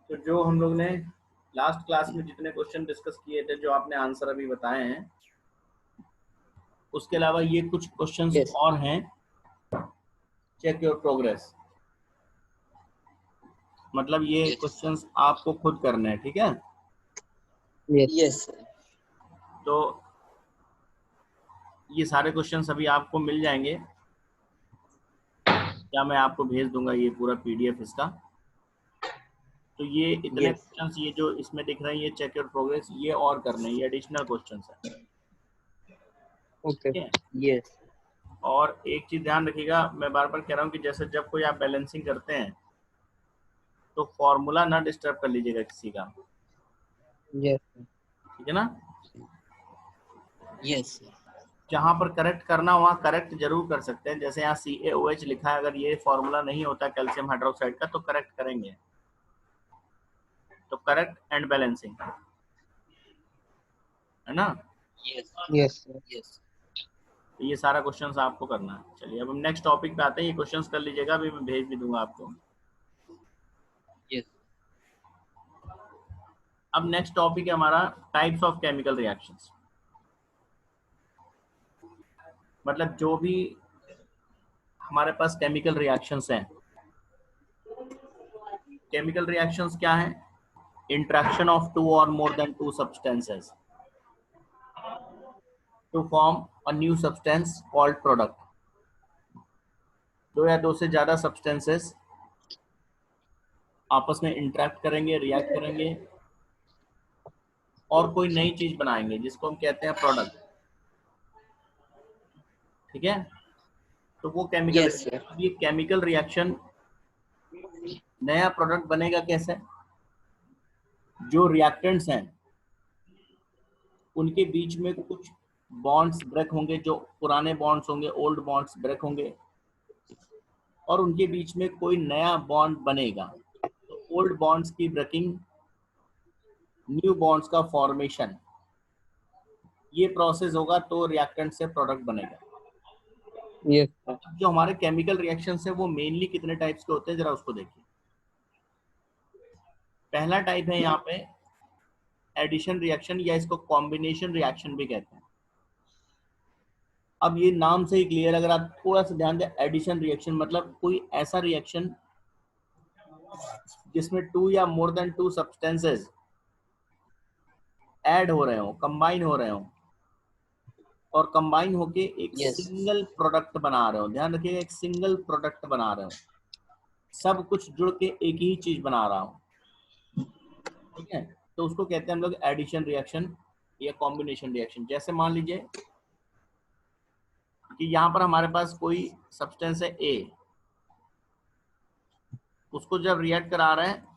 तो जो हम लोग ने लास्ट क्लास में जितने क्वेश्चन डिस्कस किए थे, जो आपने आंसर अभी बताए हैं, उसके अलावा ये कुछ क्वेश्चंस Yes. और हैं। चेक योर प्रोग्रेस, मतलब ये क्वेश्चंस आपको खुद करने हैं, ठीक है। Yes. तो ये सारे क्वेश्चंस अभी आपको मिल जाएंगे, या मैं आपको भेज दूंगा ये पूरा पीडीएफ इसका। तो ये इतने Yes. क्वेश्चंस, ये जो इसमें दिख रहे हैं, ये चेक योर प्रोग्रेस, ये और करने हैं, ये एडिशनल क्वेश्चंस हैं, Okay. ठीक है। Yes. और एक चीज ध्यान रखिएगा, मैं बार बार कह रहा हूँ कि जैसे जब कोई आप बैलेंसिंग करते हैं तो फॉर्मूला ना डिस्टर्ब कर लीजिएगा किसी का, Yes. ठीक है ना। Yes. जहां पर करेक्ट करना वहां करेक्ट जरूर कर सकते हैं। जैसे यहाँ CaOH लिखा है, अगर ये फॉर्मूला नहीं होता कैल्शियम हाइड्रोक्साइड का तो करेक्ट करेंगे, तो करेक्ट एंड बैलेंसिंग, है ना। Yes. Yes. Yes. तो ये सारा क्वेश्चंस आपको करना है। चलिए अब हम नेक्स्ट टॉपिक पे आते हैं। ये क्वेश्चंस कर लीजिएगा, अभी मैं भेज भी दूंगा आपको। Yes. अब नेक्स्ट टॉपिक है हमारा टाइप्स ऑफ केमिकल रिएक्शंस। मतलब जो भी हमारे पास केमिकल रिएक्शंस हैं, केमिकल रिएक्शंस क्या है? इंट्रैक्शन ऑफ टू और more than two substances to form a new substance called product. दो या दो से ज्यादा सब्सटेंसेस आपस में इंटरेक्ट करेंगे, रिएक्ट करेंगे और कोई नई चीज बनाएंगे जिसको हम कहते हैं प्रोडक्ट, ठीक है। तो वो केमिकल Yes, रिएक्शन, sir. अब ये केमिकल रिएक्शन नया प्रोडक्ट बनेगा कैसे? जो रिएक्टेंट्स हैं उनके बीच में कुछ बॉन्ड्स ब्रेक होंगे, जो पुराने बॉन्ड्स होंगे, ओल्ड बॉन्ड्स ब्रेक होंगे, और उनके बीच में कोई नया बॉन्ड बनेगा। तो ओल्ड बॉन्ड्स की ब्रेकिंग, न्यू बॉन्ड्स का फॉर्मेशन, ये प्रोसेस होगा तो रिएक्टेंट से प्रोडक्ट बनेगा। Yes, sir. जो हमारे केमिकल रिएक्शंस है वो मेनली कितने टाइप्स के होते हैं, जरा उसको देखिए। पहला टाइप है यहाँ पे एडिशन रिएक्शन, या इसको कॉम्बिनेशन रिएक्शन भी कहते हैं। अब ये नाम से ही क्लियर, अगर आप थोड़ा सा ध्यान दें, एडिशन रिएक्शन मतलब कोई ऐसा रिएक्शन जिसमें टू या more than two substances add हो रहे हो, कंबाइन हो रहे हो, और कंबाइन होके एक Yes. सिंगल प्रोडक्ट बना रहे हो। ध्यान रखिएगा, एक सिंगल प्रोडक्ट बना रहे हो, सब कुछ जुड़ के एक ही चीज बना रहा हो, ठीक है। तो उसको कहते हैं हम लोग एडिशन रिएक्शन या कॉम्बिनेशन रिएक्शन। जैसे मान लीजिए कि यहाँ पर हमारे पास कोई सब्सटेंस है A, उसको जब रिएक्ट करा रहे हैं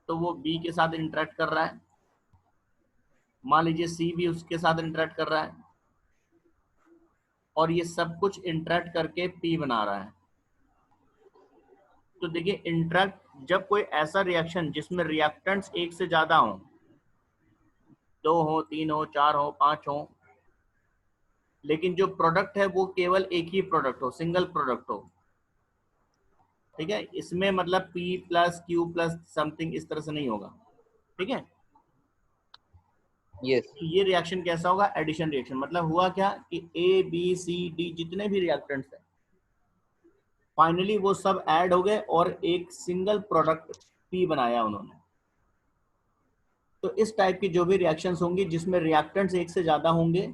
तो वो B के साथ इंटरेक्ट कर रहा है, मान लीजिए C भी उसके साथ इंटरेक्ट कर रहा है, और ये सब कुछ इंटरेक्ट करके P बना रहा है। तो देखिए, इंटरेक्ट, जब कोई ऐसा रिएक्शन जिसमें रिएक्टेंट्स एक से ज्यादा हो, 2 हो, 3 हो, 4 हो, 5 हो, लेकिन जो प्रोडक्ट है वो केवल एक ही प्रोडक्ट हो, सिंगल प्रोडक्ट हो, ठीक है। इसमें मतलब P plus Q plus something इस तरह से नहीं होगा, ठीक है। Yes. तो ये रिएक्शन कैसा होगा? Addition reaction. मतलब हुआ क्या कि A B C D जितने भी रिएक्टेंट्स हैं, फाइनली वो सब ऐड हो गए और एक सिंगल प्रोडक्ट P बनाया उन्होंने। तो इस टाइप की जो भी रिएक्शंस होंगी जिसमें रिएक्टेंट्स एक से ज्यादा होंगे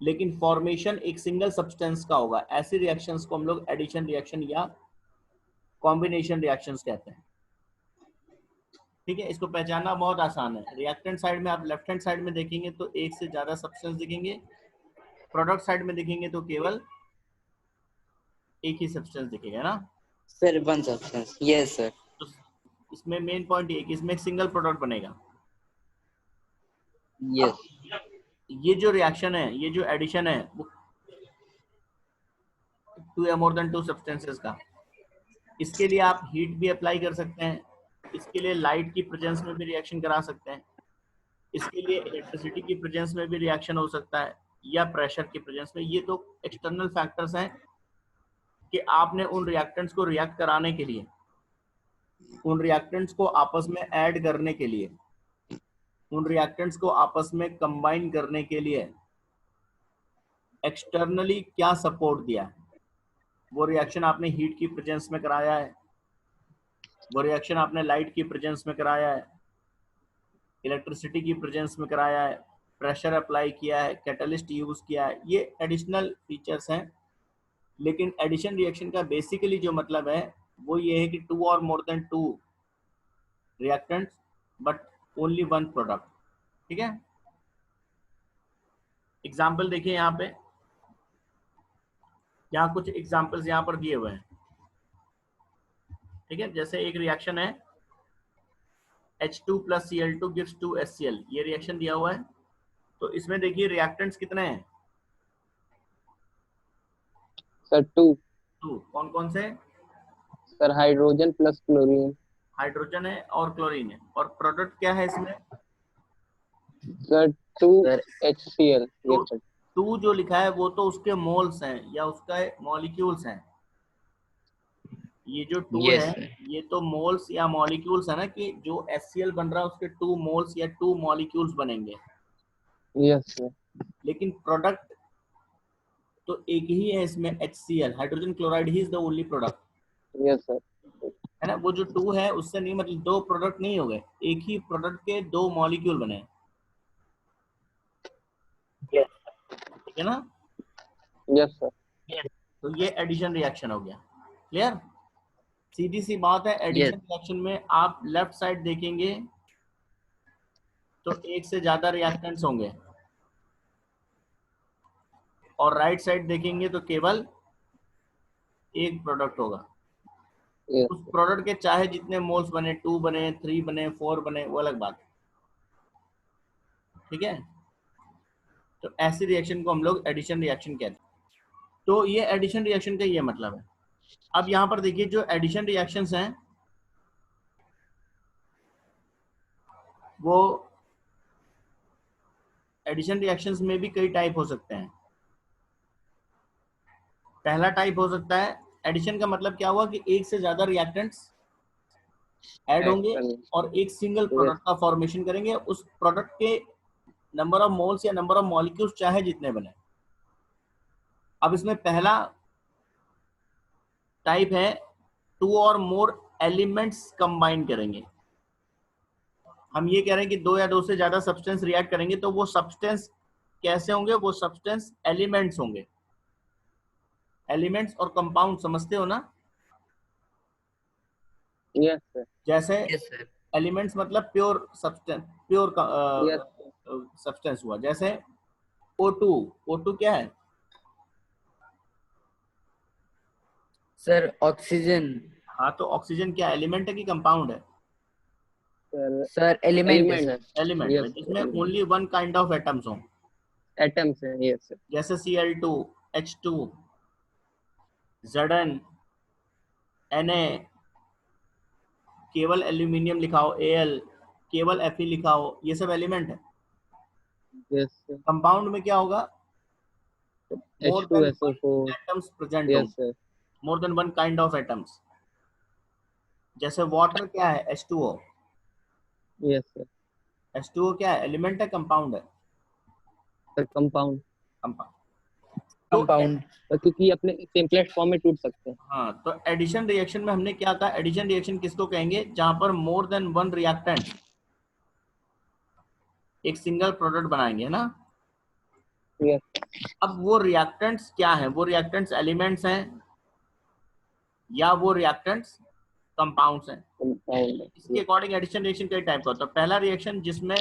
लेकिन फॉर्मेशन एक सिंगल सब्सटेंस का होगा, ऐसी रिएक्शंस को हम लोग एडिशन रिएक्शन या कॉम्बिनेशन रिएक्शंस कहते हैं, ठीक है। इसको पहचानना बहुत आसान है। रिएक्टेंट साइड में आप लेफ्ट हैंड साइड में देखेंगे तो एक से ज्यादा सब्सटेंस दिखेंगे, प्रोडक्ट साइड में देखेंगे तो केवल एक ही सब्सटेंस दिखेगा ना। Sir, one substance. Yes, sir. तो इसमें मेन पॉइंट ये कि इसमें एक सिंगल प्रोडक्ट बनेगा। Yes. अब ये जो रिएक्शन है, ये जो एडिशन है, वो टू या मोर देन टू सब्सटेंसेस का, इसके लिए आप हीट भी अप्लाई कर सकते हैं, इसके लिए लाइट की प्रेजेंस में भी रिएक्शन करा सकते हैं, इसके लिए इलेक्ट्रिसिटी की प्रेजेंस में भी रिएक्शन हो सकता है, या प्रेशर की प्रेजेंस में। ये तो एक्सटर्नल फैक्टर्स हैं कि आपने उन रिएक्टेंट्स को रिएक्ट कराने के लिए उन रिएक्टेंट्स को आपस में ऐड करने के लिए, उन रिएक्टेंट्स को आपस में कंबाइन करने के लिए एक्सटर्नली क्या सपोर्ट दिया है? वो रिएक्शन आपने हीट की प्रेजेंस में कराया है, वो रिएक्शन आपने लाइट की प्रेजेंस में कराया है, इलेक्ट्रिसिटी की प्रेजेंस में कराया है, प्रेशर अप्लाई किया है, कैटलिस्ट यूज किया है, ये एडिशनल फीचर्स हैं। लेकिन एडिशन रिएक्शन का बेसिकली जो मतलब है वो ये है कि टू और more than to reactants but only one product. ठीक है, एग्जाम्पल देखिए यहाँ पे, यहाँ कुछ एग्जाम्पल्स यहाँ पर दिए हुए हैं। ठीक है, जैसे एक रिएक्शन है H2 plus Cl2 gives 2HCl, ये रिएक्शन दिया हुआ है। तो इसमें देखिए रिएक्टेंट्स कितने हैं सर 2। कौन कौन से? Sir hydrogen plus chlorine. Hydrogen है और क्लोरीन है। और प्रोडक्ट क्या है इसमें? Sir 2HCl। तो यस सर। 2 जो लिखा है वो तो उसके मोल्स हैं या उसका मॉलिक्यूल्स हैं। ये जो 2 यस है सर। ये तो मोल्स या मॉलिक्यूल्स है ना, कि जो HCl बन रहा है उसके 2 मोल्स या 2 मॉलिक्यूल्स बनेंगे। Yes sir. लेकिन प्रोडक्ट तो एक ही है इसमें, HCl, hydrogen chloride he is the only product, yes sir. है ना। वो जो 2 है उससे नहीं मतलब 2 प्रोडक्ट नहीं हो गए, एक ही प्रोडक्ट के 2 मॉलिक्यूल बने। ठीक है ना। Yes sir. तो ये एडिशन रिएक्शन हो गया। क्लियर? सीधी सी बात है, यस। एडिशन रिएक्शन में आप लेफ्ट साइड देखेंगे तो एक से ज्यादा रिएक्टेंट्स होंगे और राइट साइड देखेंगे तो केवल एक प्रोडक्ट होगा। यस। उस प्रोडक्ट के चाहे जितने मोल्स बने, 2 बने, 3 बने, 4 बने, वो अलग बात है। ठीक है, तो ऐसी रिएक्शन को हम लोग एडिशन रिएक्शन कहते हैं। तो ये एडिशन रिएक्शन का ये मतलब है। अब यहाँ पर देखिए जो एडिशन रिएक्शंस हैं वो एडिशन रिएक्शंस में भी कई टाइप हो सकते हैं। पहला टाइप हो सकता है, एडिशन का मतलब क्या हुआ कि एक से ज्यादा रिएक्टेंट्स ऐड होंगे और एक सिंगल प्रोडक्ट का फॉर्मेशन करेंगे। उस प्रोडक्ट के नंबर ऑफ मोल्स या नंबर ऑफ मॉलिक्यूल्स चाहे जितने बने। अब इसमें पहला टाइप है 2 और मोर एलिमेंट्स कंबाइन करेंगे। हम ये कह रहे हैं कि 2 या 2 से ज्यादा सब्सटेंस रिएक्ट करेंगे तो वो सब्सटेंस कैसे होंगे? वो सब्सटेंस एलिमेंट्स होंगे। एलिमेंट्स और कंपाउंड समझते हो ना? Yes sir. जैसे यस सर। एलिमेंट्स मतलब pure substance, pure yes. Substance हुआ। जैसे O2, O2 क्या है सर ऑक्सीजन। हाँ, तो ऑक्सीजन क्या एलिमेंट है कि कंपाउंड है? सर एलिमेंट है सर। एलिमेंट है यस जिसमें element. Only one kind of atoms हों। एटम्स है। Yes sir. जैसे Cl2, H2, Zn, Na, केवल एल्यूमिनियम लिखाओ Al, केवल Fe लिखाओ, ये सब एलिमेंट है। Yes sir. कंपाउंड में क्या होगा? More than one H2SO4। Atoms present yes होंगे, sir. More than one kind of atoms. जैसे वाटर क्या है? H2O। Yes sir. H2O क्या है, एलिमेंट है कंपाउंड है? Sir compound. कंपाउंड। तो कंपाउंड। क्योंकि अपने सिंपलेस्ट फॉर्म में टूट सकते हैं। हाँ, तो एडिशन रिएक्शन में हमने क्या कहा? एडिशन रिएक्शन किसको कहेंगे? जहां पर मोर देन वन रिएक्टेंट एक सिंगल प्रोडक्ट बनाएंगे, है ना। यस। अब वो रिएक्टेंट्स क्या है? वो रिएक्टेंट्स एलिमेंट्स हैं या वो रिएक्टेंट्स कंपाउंड्स हैं? कंपाउंड। इसके अकॉर्डिंग एडिशन रिएक्शन कई टाइप का होता है। पहला रिएक्शन जिसमें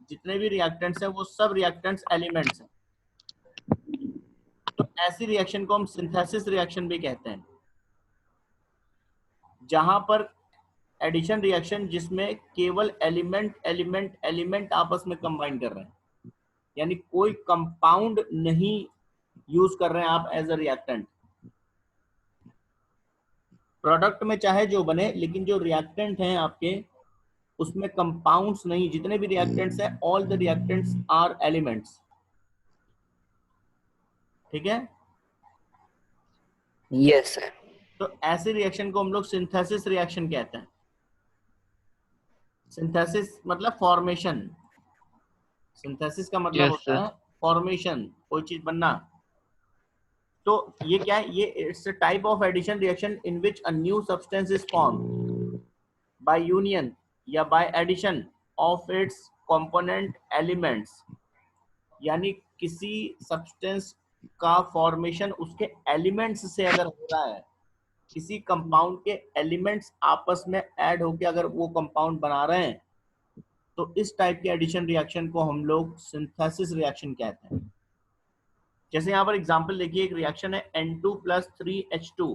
जितने भी रिएक्टेंट्स हैं वो सब रिएक्टेंट्स एलिमेंट्स हैं, तो ऐसी रिएक्शन को हम सिंथेसिस रिएक्शन भी कहते हैं। जहां पर एडिशन रिएक्शन जिसमें केवल एलिमेंट एलिमेंट एलिमेंट आपस में कंबाइन कर रहे हैं, यानी कोई कंपाउंड नहीं यूज कर रहे हैं आप एज अ रिएक्टेंट। प्रोडक्ट में चाहे जो बने, लेकिन जो रिएक्टेंट हैं आपके उसमें कंपाउंड्स नहीं। जितने भी रिएक्टेंट्स हैं, all the reactants are elements. ठीक है, यस सर। तो ऐसे रिएक्शन को हम लोग सिंथेसिस रिएक्शन कहते हैं। सिंथेसिस मतलब फॉर्मेशन, सिंथेसिस का मतलब Yes, होता sir. है फॉर्मेशन, कोई चीज बनना। तो ये क्या है, ये it's a type of addition reaction in which a new substance is formed by union या by addition of its component elements. यानी किसी सब्सटेंस का फॉर्मेशन उसके एलिमेंट्स से अगर हो रहा है, किसी कंपाउंड के एलिमेंट्स आपस में ऐड होकर अगर वो कंपाउंड बना रहे हैं, तो इस टाइप के एडिशन रिएक्शन को हम लोग सिंथेसिस रिएक्शन कहते हैं। जैसे यहाँ पर एग्जांपल देखिए, एक रिएक्शन है N2 + 3H2,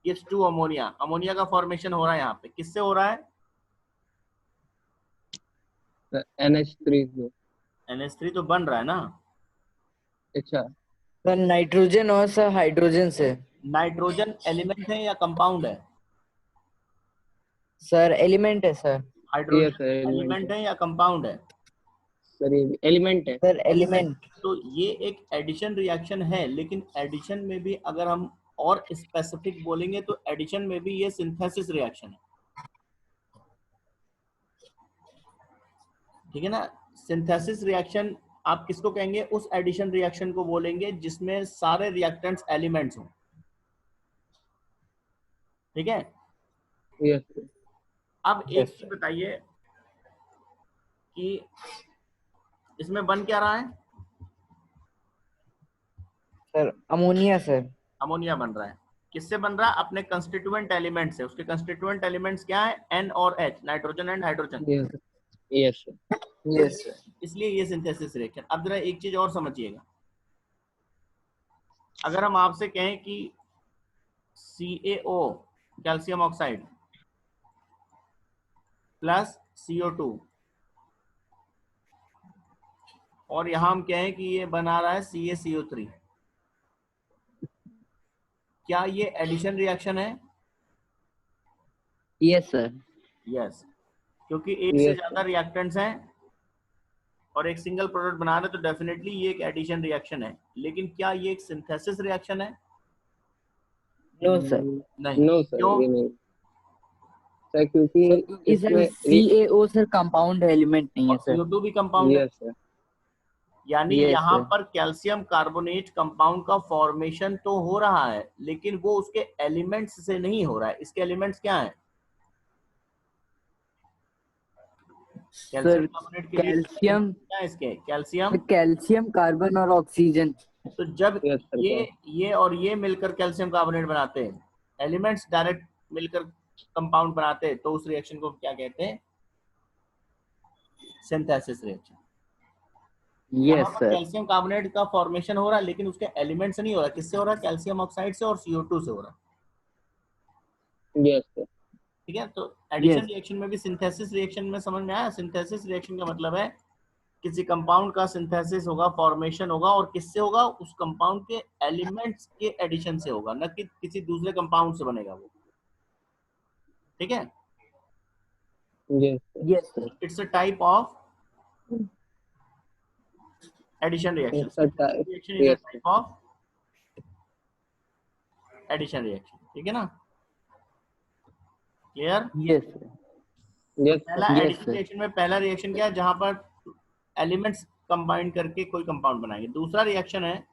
H2 ammonia, ammonia का फॉर्मेशन हो रहा है यहाँ पे, किससे हो रहा है? NH3 से। NH3 तो बन रहा है ना। अच्छा, सर नाइट्रोजन और सर हाइड्रोजन से। नाइट्रोजन एलिमेंट है या कंपाउंड है? सर एलिमेंट है sir. yes hydrogen sir, element element है। है या कंपाउंड है? सर ये एलिमेंट है। Sir element. एलिमेंट। तो ये एक एडिशन रिएक्शन है, लेकिन एडिशन में भी अगर हम और स्पेसिफिक बोलेंगे तो एडिशन में भी ये सिंथेसिस रिएक्शन है, ठीक है ना। सिंथेसिस रिएक्शन आप किसको कहेंगे? उस एडिशन रिएक्शन को बोलेंगे जिसमें सारे रिएक्टेंट्स एलिमेंट्स हों, ठीक है। yes sir. अब एक चीज बताइए कि इसमें बन क्या रहा है? Sir ammonia sir. अमोनिया बन रहा है। किससे बन रहा है? अपने कंस्टिट्यूएंट एलिमेंट से। उसके कंस्टिट्यूएंट एलिमेंट्स क्या है? N और H, nitrogen and hydrogen. yes yes sir. Yes sir. इसलिए ये सिंथेसिस रिएक्शन। अब जरा एक चीज और समझिएगा, अगर हम आपसे कहें कि CaO calcium oxide plus CO2, और यहां हम कहें कि ये बना रहा है CaCO3, क्या ये एडिशन रिएक्शन है? Yes sir. यस, क्योंकि एक से Yes, ज्यादा रिएक्टेंट्स हैं और एक सिंगल प्रोडक्ट बना रहे, तो डेफिनेटली ये एक एडिशन रिएक्शन है। लेकिन क्या ये एक सिंथेसिस रिएक्शन है? No sir. नहीं। नो सर, क्यों? ये नहीं सर, क्योंकि क्योंकि सर इसमें CaO सर कंपाउंड एलिमेंट नहीं है और सर। CO2 भी कंपाउंड है। यस सर, यानी Yes, यहाँ sir. पर कैल्शियम कार्बोनेट कंपाउंड का फॉर्मेशन तो हो रहा है, लेकिन वो उसके एलिमेंट्स से नहीं हो रहा है। इसके एलिमेंट्स क्या हैं? कैल्शियम सर कार्बोनेट के लिए कैल्शियम, क्या है इसके? कैल्शियम। कैल्शियम कार्बन और ऑक्सीजन। तो जब यस सर, ये और ये मिलकर कैल्शियम कार्बोनेट बनाते हैं, एलिमेंट्स डायरेक्ट मिलकर कंपाउंड बनाते हैं, तो उस रिएक्शन को क्या कहते हैं? Synthesis reaction. यहाँ यस पर सर। कैल्शियम कार्बोनेट का फॉर्मेशन हो रहा है, लेकिन उसके एलिमेंट से नहीं हो रहा। किससे हो रहा है? कैल्शियम ऑक्साइड से और CO2 से हो रहा है, यस सर, ठीक है। तो एडिशन Yes. रिएक्शन में भी सिंथेसिस रिएक्शन में समझ में आया। सिंथेसिस रिएक्शन का मतलब है किसी कंपाउंड का सिंथेसिस होगा, फॉर्मेशन होगा, और किससे होगा? उस कंपाउंड के एलिमेंट्स के एडिशन से होगा, न कि किसी दूसरे कंपाउंड से बनेगा वो, ठीक है। Yes sir, yes sir. It's a type of addition reaction. It's a type- reaction is a yes sir. Type of addition reaction, ठीक है ना। क्लियर? Yes sir. Yes पहला Yes, एडिशन sir. रिएक्शन में पहला रिएक्शन क्या है? जहां पर एलिमेंट्स कंबाइन करके कोई कंपाउंड बनाएंगे। दूसरा रिएक्शन है,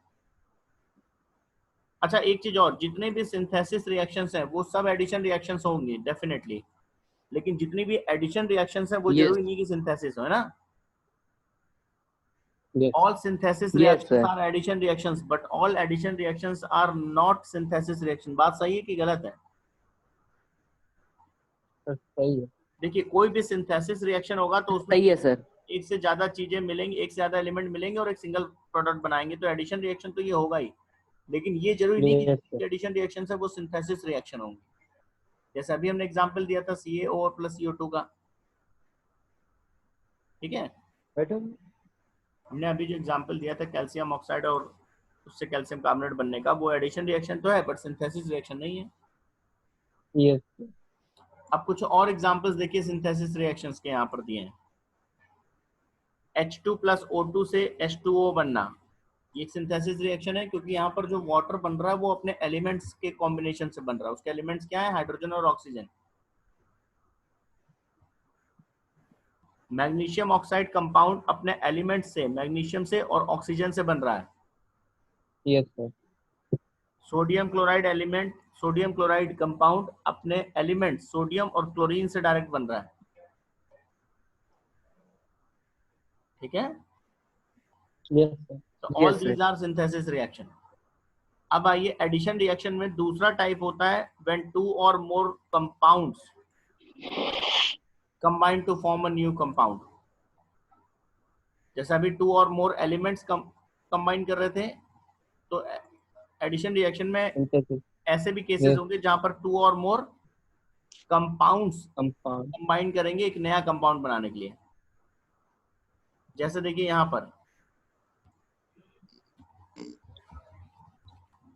अच्छा एक चीज और, जितने भी सिंथेसिस रिएक्शंस हैं वो सब एडिशन रिएक्शंस होंगी डेफिनेटली, लेकिन जितनी भी एडिशन रिएक्शंस हैं वो Yes. जरूरी नहीं कि सिंथेसिस हो, है ना। yes all synthesis Yes, reactions sir. are addition reactions, but all addition reactions are not synthesis reaction। बात सही है कि गलत है? sir, सही है। देखिए, कोई भी सिंथेसिस रिएक्शन होगा तो उसमें सही है सर। एक से ज्यादा चीजें मिलेंगी, एक से ज्यादा एलिमेंट मिलेंगे और एक सिंगल प्रोडक्ट बनाएंगे, तो एडिशन रिएक्शन तो ये होगा ही। लेकिन ये जरूरी नहीं Yes, कि sir. एडिशन रिएक्शन है वो सिंथेसिस रिएक्शन होंगे। जैसे अभी हमने एग्जांपल दिया था CaO + CO2 का, ठीक है। हमने अभी जो एग्जांपल दिया था कैल्शियम ऑक्साइड और उससे कैल्शियम कार्बोनेट बनने का, वो एडिशन रिएक्शन तो है, बट सिंथेसिस रिएक्शन नहीं है। Yes sir. अब कुछ और एग्जांपल्स देखिए सिंथेसिस रिएक्शंस के, यहाँ पर दिए हैं। H2 + O2 से H2O बनना, ये एक सिंथेसिस रिएक्शन है, क्योंकि यहाँ पर जो वाटर बन रहा है वो अपने एलिमेंट्स के कॉम्बिनेशन से बन रहा है। उसके एलिमेंट्स क्या है? हाइड्रोजन और ऑक्सीजन। मैग्नीशियम ऑक्साइड कंपाउंड अपने एलिमेंट से, मैग्नीशियम से और ऑक्सीजन से बन रहा है। Yes sir. Sodium chloride element, sodium chloride compound अपने एलिमेंट सोडियम और क्लोरीन से डायरेक्ट बन रहा है। ठीक है, यस सर। तो all Yes, sir. These are synthesis reaction. अब आइए एडिशन रिएक्शन में दूसरा टाइप होता है व्हेन टू और more compounds combine to form a new compound. जैसे अभी टू और मोर एलिमेंट्स कंबाइन कर रहे थे, तो एडिशन रिएक्शन में सिंथेसिस। ऐसे भी केसेस Yes. होंगे जहां पर टू और मोर कंपाउंड्स कंपाउंड। कंबाइन करेंगे एक नया कंपाउंड बनाने के लिए। जैसे देखिए यहां पर,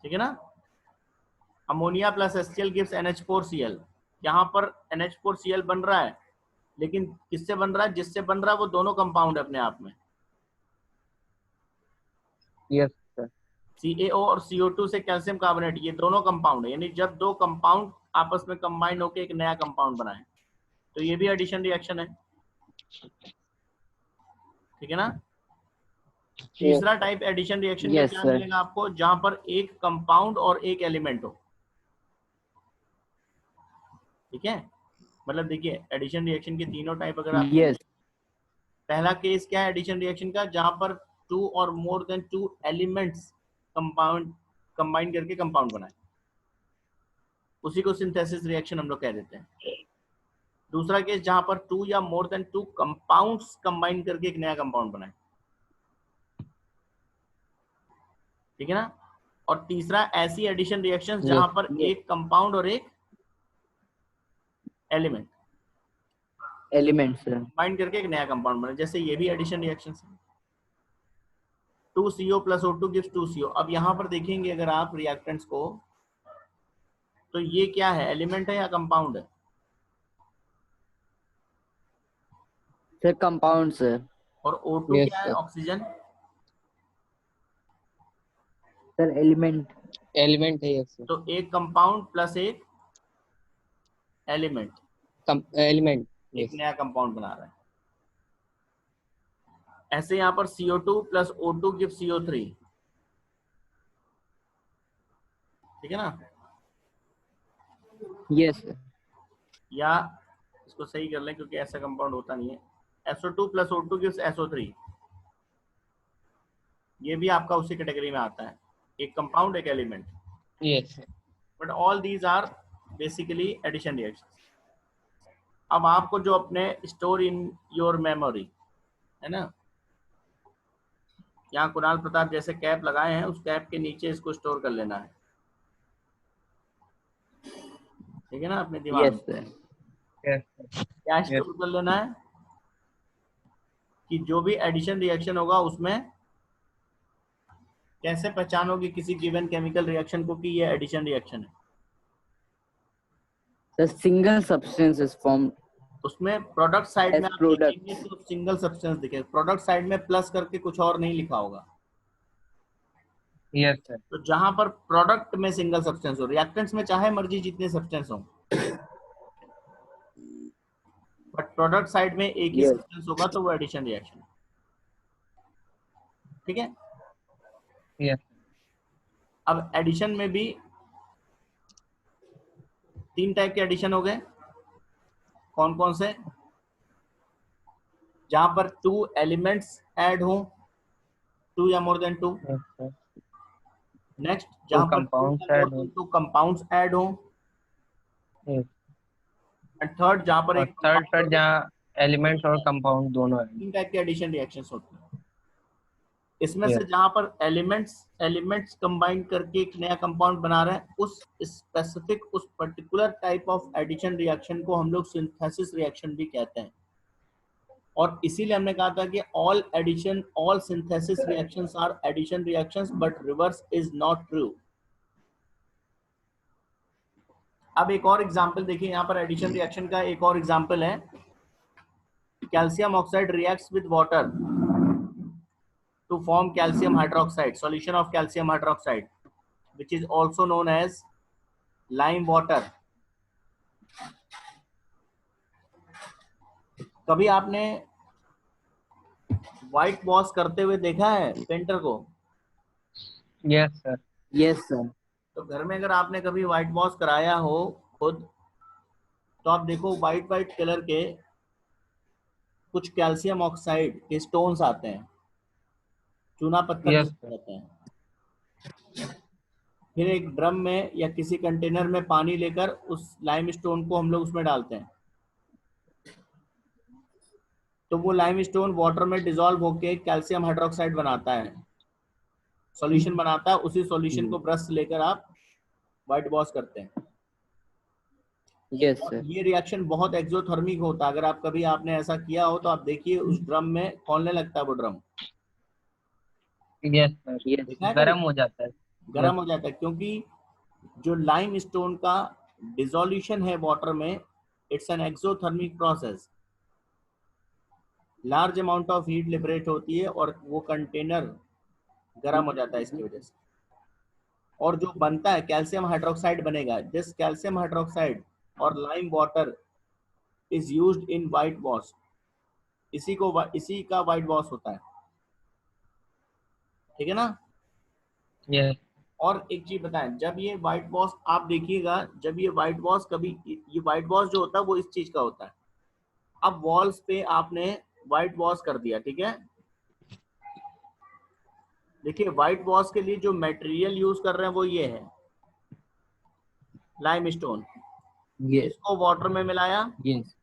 ठीक है ना, ammonia plus HCl gives NH4Cl। यहाँ पर NH4Cl बन रहा है, लेकिन किससे बन रहा है? जिससे बन रहा है वो दोनों कंपाउंड है अपने आप में। Yes sir. CaO और CO2 से कैल्शियम कार्बोनेट, ये दोनों कंपाउंड है। यानी जब दो कंपाउंड आपस में कंबाइन होकर एक नया कंपाउंड बनाए, तो ये भी एडिशन रिएक्शन है। ठीक है ना। तीसरा टाइप एडिशन रिएक्शन में Yes, क्या sir. मिलेगा आपको? जहां पर एक कंपाउंड और एक एलिमेंट हो। ठीक है, मतलब देखिए एडिशन रिएक्शन के तीनों टाइप अगर आप, Yes. पहला केस क्या है एडिशन रिएक्शन का? जहां पर टू और more than two elements compound combine करके कंपाउंड बनाए, उसी को सिंथेसिस रिएक्शन हम लोग कह देते हैं। दूसरा केस जहां पर टू या more than two compounds combine करके एक नया कंपाउंड बनाए। ठीक है ना। और तीसरा ऐसी एडिशन रिएक्शंस जहां पर Yes. एक कंपाउंड और एक एलिमेंट Elements, sir. कंबाइन करके एक नया कंपाउंड बने, जैसे ये भी एडिशन रिएक्शंस है। 2CO plus O2 gives 2CO। अब यहाँ पर देखेंगे अगर आप रिएक्टेंट्स को, तो ये क्या है? एलिमेंट है या कंपाउंड है? Sir, compound, sir. और O2 Yes, क्या है? sir. Oxygen. Sir, element. Element है। Yes sir. तो एक कंपाउंड प्लस एक एलिमेंट एलिमेंट। एक यस। नया कंपाउंड बना रहा है। ऐसे यहाँ पर CO2 plus O2 give CO3। ठीक है ना। Yes, sir. या इसको सही कर लें क्योंकि ऐसा कंपाउंड होता नहीं है। SO2 plus O2 gives SO3। ये भी आपका उसी कैटेगरी में आता है, एक कंपाउंड एक element. Yes. But all these are basically addition reactions. अब आपको जो अपने स्टोर इन योर मेमोरी है ना, यहाँ कुणाल प्रताप जैसे कैप लगाए हैं, उस कैप के नीचे इसको स्टोर कर लेना है। ठीक है ना, अपने दिमाग Yes, में sir. यस। क्या स्टोर कर लेना है कि जो भी एडिशन रिएक्शन होगा उसमें कैसे पहचानोगे किसी गिवन केमिकल रिएक्शन को कि ये एडिशन रिएक्शन है? The single substance is formed उसमें प्रोडक्ट साइड as में आप products. देखेंगे तो सिंगल सब्सटेंस दिखेगा, प्रोडक्ट साइड में प्लस करके कुछ और नहीं लिखा होगा। Yes sir. तो जहां पर प्रोडक्ट में सिंगल सब्सटेंस हो, रिएक्टेंट्स में चाहे मर्जी जितने सब्सटेंस हो, बट प्रोडक्ट साइड में एक ही Yes. सब्सटेंस होगा तो वो एडिशन रिएक्शन है। ठीक है। यस। अब एडिशन में भी तीन टाइप के एडिशन हो गए। कौन कौन से? जहां पर टू एलिमेंट्स ऐड हो, टू या more than two. Yes sir. Next जहां पर टू compounds या मोर add हो। देन टू कंपाउंड्स ऐड हो। यस। एंड थर्ड जहां पर और एक थर्ड compound सर जहाँ एलिमेंट्स और कंपाउंड दोनों है। तीन टाइप के एडिशन रिएक्शंस होते हैं। इसमें से Yes. जहां पर एलिमेंट्स कंबाइन करके एक नया कंपाउंड बना रहे हैं, उस स्पेसिफिक उस particular type of addition reaction को हम लोग सिंथेसिस रिएक्शन भी कहते हैं। और इसीलिए हमने कहा था कि all synthesis reactions are addition reactions, but reverse is not true. अब एक और एग्जांपल देखिए, यहाँ पर एडिशन रिएक्शन का एक और एग्जांपल है। Calcium oxide reacts with water to form calcium hydroxide, solution of calcium hydroxide, which is also known as lime water. कभी आपने व्हाइट वॉश करते हुए देखा है पेंटर को? Yes, sir. Yes, sir. तो घर में अगर आपने कभी व्हाइट वॉश कराया हो खुद, तो आप देखो व्हाइट व्हाइट कलर के कुछ कैल्शियम ऑक्साइड के स्टोन्स आते हैं, चूना पत्थर Yes, जिसको sir. कहते हैं। फिर एक ड्रम में या किसी कंटेनर में पानी लेकर उस लाइम स्टोन को हम लोग उसमें डालते हैं, तो वो लाइम स्टोन वाटर में डिसॉल्व होके कैल्शियम हाइड्रोक्साइड बनाता है, सॉल्यूशन बनाता है। उसी सॉल्यूशन को ब्रश से लेकर आप व्हाइट वॉश करते हैं। Yes, और sir. ये रिएक्शन बहुत एक्सोथर्मिक होता है। अगर आप कभी आपने ऐसा किया हो तो आप देखिए उस ड्रम में खौलने लगता है वो ड्रम, Yes, sir. Yes. देखा है कभी? गर्म हो जाता है. गर्म हो जाता है, क्योंकि जो लाइम स्टोन का डिसोल्यूशन है वाटर में, it's an exothermic process. Large amount of heat liberate होती है और वो कंटेनर गर्म हो जाता है इसकी वजह से, और जो बनता है कैल्शियम हाइड्रोक्साइड बनेगा। दिस कैल्शियम हाइड्रोक्साइड और lime water is used in white wash. इसी का वाइट वॉश होता है, ठीक है ना? Yes. और एक चीज बताएं, जब ये व्हाइट वॉश आप देखिएगा, जब ये व्हाइट वॉश कभी, ये व्हाइट वॉश जो होता है वो इस चीज का होता है। अब वॉल्स पे आपने व्हाइट वॉश कर दिया, ठीक है? देखिए व्हाइट वॉश के लिए जो मटेरियल यूज कर रहे हैं वो ये है लाइम स्टोन। Yes. इसको वाटर में मिलाया Yes.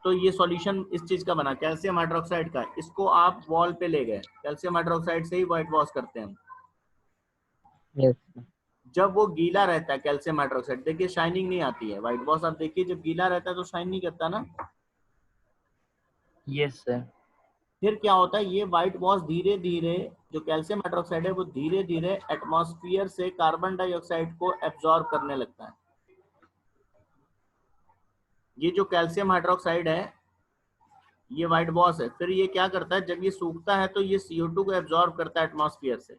तो ये सॉल्यूशन इस चीज का बना, कैल्शियम हाइड्रोक्साइड का। इसको आप वॉल पे ले गए, कैल्शियम हाइड्रोक्साइड से ही व्हाइट वॉश करते हैं। Yes, sir. जब वो गीला रहता है कैल्शियम हाइड्रोक्साइड, देखिए शाइनिंग नहीं आती है व्हाइट वॉश। आप देखिए जब गीला रहता है तो शाइन नहीं करता ना। Yes, sir. फिर क्या होता है, ये व्हाइट वॉश धीरे धीरे, जो कैल्शियम हाइड्रोक्साइड है वो धीरे धीरे एटमॉस्फेयर से कार्बन डाइऑक्साइड को एब्जॉर्ब करने लगता है। ये जो कैल्शियम हाइड्रोक्साइड है ये व्हाइट वॉश है। फिर ये क्या करता है, जब ये सूखता है तो ये CO2 को एब्जॉर्ब करता है एटमॉस्फेयर से,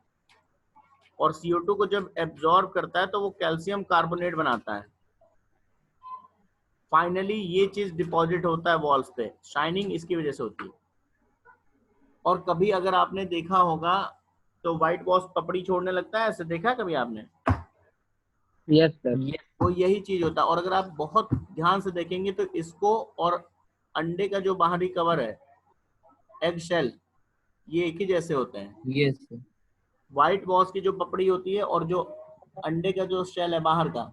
और CO2 को जब एब्जॉर्ब करता है तो वो कैल्शियम कार्बोनेट बनाता है। फाइनली ये चीज डिपॉजिट होता है वॉल्स पे, शाइनिंग इसकी वजह से होती है। और कभी अगर आपने देखा होगा तो व्हाइट वॉश पपड़ी छोड़ने लगता है, ऐसे देखा है कभी आपने? Yes, sir. Yes. वो यही चीज होता है। और अगर आप बहुत ध्यान से देखेंगे तो इसको और अंडे का जो बाहरी कवर है, एग शेल, ये एक ही जैसे होते हैं। Yes, sir. व्हाइट वॉश की जो पपड़ी होती है और जो अंडे का जो शेल है बाहर का,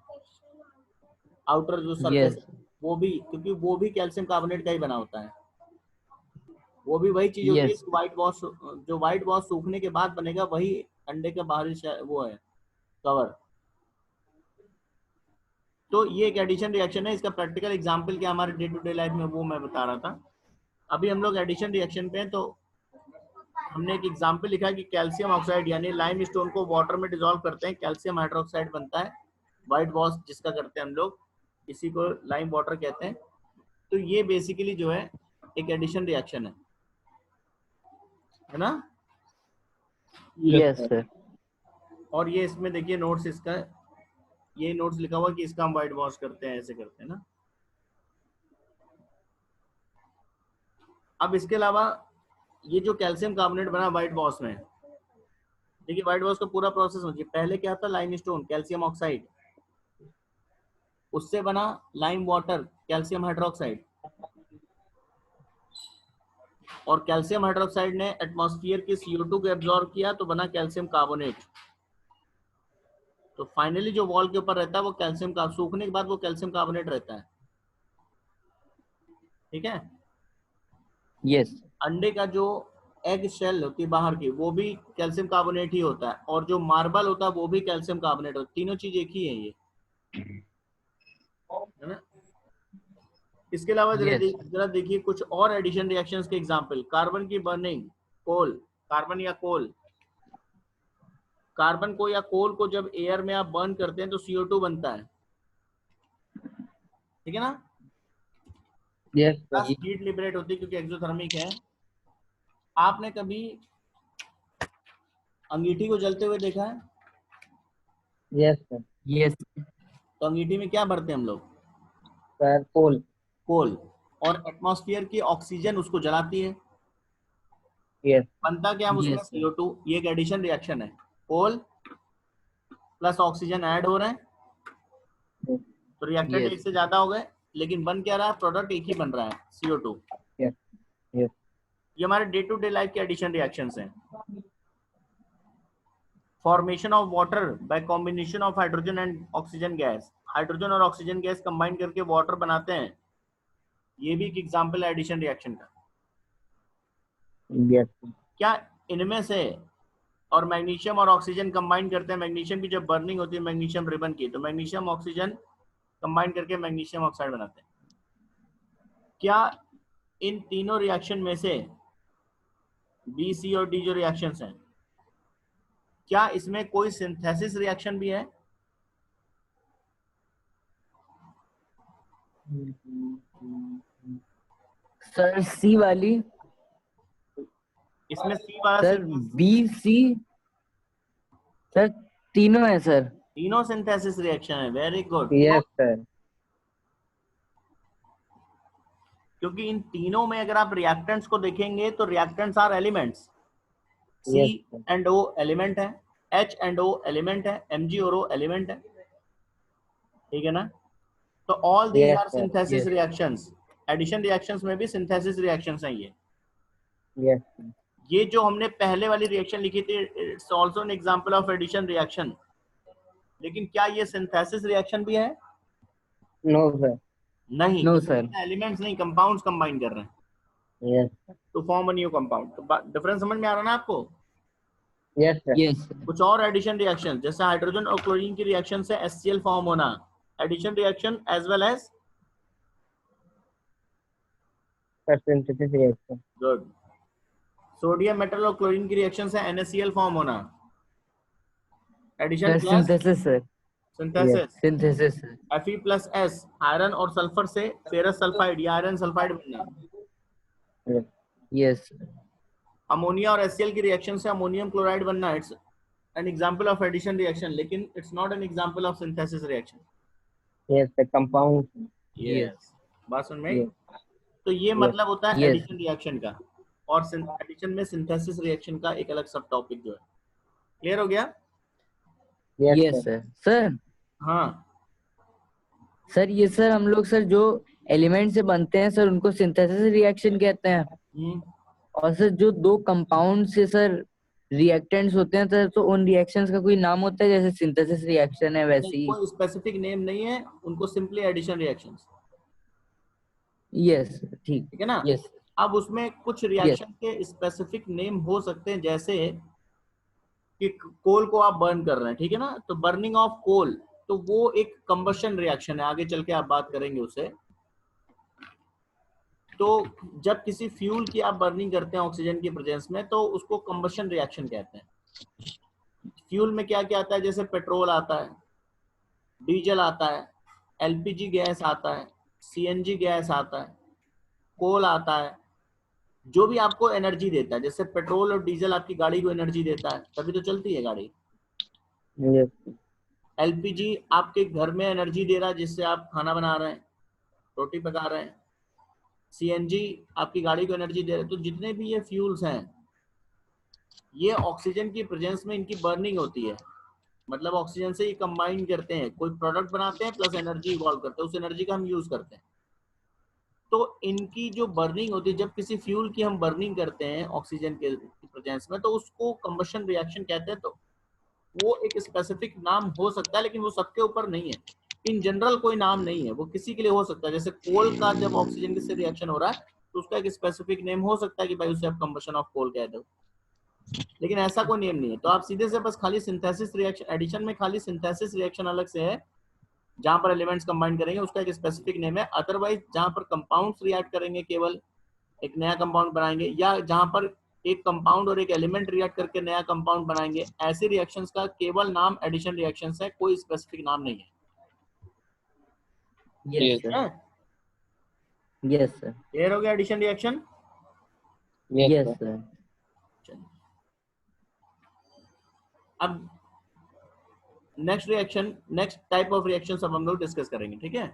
आउटर जो सरफेस Yes. है, वो भी, क्योंकि वो भी कैल्शियम कार्बोनेट का ही बना होता है। वो भी वही चीज होती है Yes. कि व्हाइट वॉश सूखने के बाद बनेगा, वही अंडे का बाहरी वो है कवर। तो ये एक एडिशन रिएक्शन है। इसका प्रैक्टिकल एग्जांपल क्या हमारे डे टू डे लाइफ में, वो मैं बता रहा था। अभी हम लोग एडिशन रिएक्शन पे हैं, तो हमने एक एग्जांपल लिखा कि कैल्शियम ऑक्साइड यानी लाइम स्टोन को वाटर में डिसॉल्व करते हैं, कैल्शियम हाइड्रोक्साइड बनता है। व्हाइट वॉश जिसका करते हैं हम लोग, इसी को लाइम वाटर कहते हैं। तो ये बेसिकली जो है एक एडिशन रिएक्शन है ना? Yes, sir. और ये इसमें देखिए नोट्स, इसका ये नोट्स लिखा हुआ कि इसका हम व्हाइट वॉश करते हैं, ऐसे करते हैं ना। अब इसके अलावा ये जो कैल्शियम कार्बोनेट बना व्हाइट वॉश में, देखिए व्हाइट वॉश का पूरा प्रोसेस समझिए। पहले क्या था, लाइम स्टोन कैल्शियम ऑक्साइड, उससे बना लाइम वाटर कैल्शियम हाइड्रोक्साइड, और कैल्शियम हाइड्रोक्साइड ने एटमॉस्फेयर की CO2 को एब्जॉर्ब किया तो बना कैल्शियम कार्बोनेट। तो फाइनली जो वॉल के ऊपर रहता है वो कैल्शियम का, सूखने के बाद वो कैल्शियम कार्बोनेट रहता है, ठीक है? Yes. अंडे का जो एग शेल होती है बाहर की, वो भी कैल्शियम कार्बोनेट ही होता है, और जो मार्बल होता है वो भी कैल्शियम कार्बोनेट होता है। तीनों चीज एक ही है ये, है ना? इसके अलावा Yes. जरा देखिए कुछ और एडिशन रिएक्शंस के एग्जांपल। कार्बन की बर्निंग, कोल, कार्बन या कोल, कार्बन को या कोल को जब एयर में आप बर्न करते हैं तो CO2 बनता है, ठीक है ना? Yes, sir. Plus heat liberate होती है क्योंकि एक्सोथर्मिक है। आपने कभी अंगीठी को जलते हुए देखा है? Yes, sir. Yes. तो अंगीठी में क्या भरते हैं हम लोग? Sir, coal. कोल, और एटमॉस्फेयर की ऑक्सीजन उसको जलाती है। Yes. बनता क्या है उसमें? Yes, sir. CO2, ये एक एडिशन रिएक्शन है, कोल प्लस ऑक्सीजन ऐड हो रहे हैं, Yes. तो रिएक्टेंट Yes. एक से ज्यादा हो गए, लेकिन बन क्या रहा है? प्रोडक्ट एक ही बन रहा है, CO2। Yes. Yes. ये हमारे डे टू डे लाइफ के एडिशन रिएक्शंस हैं। Formation of water bye combination of hydrogen and oxygen gas, hydrogen और ऑक्सीजन गैस कंबाइन करके वाटर बनाते हैं, ये भी एक एग्जांपल है एडिशन रिएक्शन का। Yes. क्या इनमें से और मैग्नीशियम और ऑक्सीजन कंबाइन करते हैं, मैग्नीशियम की जब बर्निंग होती है मैग्नीशियम रिबन की, तो मैग्नीशियम ऑक्सीजन कंबाइन करके मैग्नीशियम ऑक्साइड बनाते हैं। क्या इन तीनों रिएक्शन में से बी, सी और डी जो रिएक्शंस हैं, क्या इसमें कोई सिंथेसिस रिएक्शन भी है? सर सी वाली, इसमें सी वाला सर बी सी, सर तीनों है सर। तीनों सिंथेसिस रिएक्शन है, वेरी गुड। Yes, sir. क्योंकि इन तीनों में अगर आप रिएक्टेंट्स को देखेंगे तो reactants are elements, C Yes, sir. And O element है, एच एंड ओ एलिमेंट है, एमजी और ओ एलिमेंट है, ठीक है ना? तो all these Yes, are sir. Synthesis Yes. Reactions, addition reactions में भी सिंथेसिस रिएक्शंस हैं ये। Yes, sir. ये जो हमने पहले वाली रिएक्शन लिखी थी, it's also an example of addition reaction, लेकिन क्या ये सिंथेसिस रिएक्शन भी है? No, sir. नहीं, No, क्योंकि sir. इसमें एलिमेंट्स नहीं, कंपाउंड्स कंबाइन कर रहे हैं Yes, sir. To form a new compound. तो डिफरेंस समझ में आ रहा ना आपको? Yes, sir. Yes, sir. कुछ और एडिशन रिएक्शन, जैसे हाइड्रोजन और क्लोरीन की रिएक्शन से HCl फॉर्म होना, addition reaction as well as For synthesis reaction. Good. Sodium metal और क्लोरीन की रिएक्शन से NaCl फॉर्म होना, addition Sir, plus synthesis, sir. Synthesis. Synthesis, sir. Fe+S, iron और सल्फर से फेरस सल्फाइड या iron sulphide बनना। Yes. Yes, sir. Ammonia और HCl की रिएक्शन से अमोनियम क्लोराइड बनना, it's an example of addition reaction, लेकिन it's not an example of synthesis reaction. Yes, the compound. Yes, बात समझ में आई? Yes. तो ये Yes. मतलब होता है Yes. एडिशन रिएक्शन का, और एडिशन में सिंथेसिस रिएक्शन का एक अलग सब टॉपिक जो है। क्लियर हो गया? Yes, Yes, sir. sir. Sir, हाँ, सर ये सर हम लोग सर जो एलिमेंट से बनते हैं सर उनको सिंथेसिस रिएक्शन कहते हैं, और सर जो दो कंपाउंड से सर रिएक्टेंट्स होते हैं सर, तो उन रिएक्शंस का कोई नाम होता है, जैसे सिंथेसिस रिएक्शन है वैसे ही। कोई स्पेसिफिक नेम नहीं है, उनको सिंपली एडिशन रिएक्शंस, यस ठीक। ठीक है ना? यस अब उसमें कुछ रिएक्शन के स्पेसिफिक नेम हो सकते हैं, जैसे कि कोल को आप बर्न कर रहे हैं, ठीक है ना? तो बर्निंग ऑफ कोल, तो वो एक कंबशन रिएक्शन है, आगे चल के आप बात करेंगे उसे। तो जब किसी फ्यूल की आप बर्निंग करते हैं ऑक्सीजन की प्रेजेंस में, तो उसको कंबशन रिएक्शन कहते हैं। फ्यूल में क्या क्या आता है? जैसे पेट्रोल आता है, डीजल आता है, एलपीजी गैस आता है, सीएनजी गैस आता है, कोल आता है, जो भी आपको एनर्जी देता है। जैसे पेट्रोल और डीजल आपकी गाड़ी को एनर्जी देता है, तभी तो चलती है गाड़ी। Yes. एलपीजी आपके घर में एनर्जी दे रहा है, जिससे आप खाना बना रहे हैं, रोटी पका रहे हैं। सीएनजी आपकी गाड़ी को एनर्जी दे रहे हैं। तो जितने भी ये फ्यूल्स हैं, ये ऑक्सीजन की प्रेजेंस में इनकी बर्निंग होती है, मतलब ऑक्सीजन से ये कंबाइन करते हैं, कोई प्रोडक्ट बनाते हैं प्लस एनर्जी इवॉल्व करते हैं, उस एनर्जी का हम यूज करते हैं। तो इनकी जो बर्निंग होती है, जब किसी फ्यूल की हम बर्निंग करते हैं ऑक्सीजन के प्रेजेंस में, तो उसको कंबशन रिएक्शन कहते हैं। तो वो एक स्पेसिफिक नाम हो सकता है, लेकिन वो सबके ऊपर नहीं है। इन जनरल कोई नाम नहीं है, वो किसी के लिए हो सकता है। जैसे कोल का जब ऑक्सीजन के से रिएक्शन हो रहा है, तो उसका एक स्पेसिफिक नेम हो सकता है कि भाई उसे आप कंबशन ऑफ कोल कह दो, लेकिन ऐसा कोई नेम नहीं है। तो आप सीधे से बस खाली सिंथेसिस रिएक्शन, एडिशन में खाली सिंथेसिस रिएक्शन अलग से है, जहां पर एलिमेंट्स कंबाइन करेंगे उसका एक स्पेसिफिक नेम है। अदरवाइज जहां पर कंपाउंड्स रिएक्ट करेंगे, केवल एक नया कंपाउंड बनाएंगे, या जहां पर एक कंपाउंड और एक एलिमेंट रिएक्ट करके नया कंपाउंड बनाएंगे, ऐसे रिएक्शंस का केवल नाम एडिशन रिएक्शंस है, कोई स्पेसिफिक नाम नहीं है। Yes sir. Yes sir. Clear हो गया addition reaction? Yes, yes sir. Sir. अब next reaction, next type of reaction सब हम लोग डिस्कस करेंगे, ठीक है?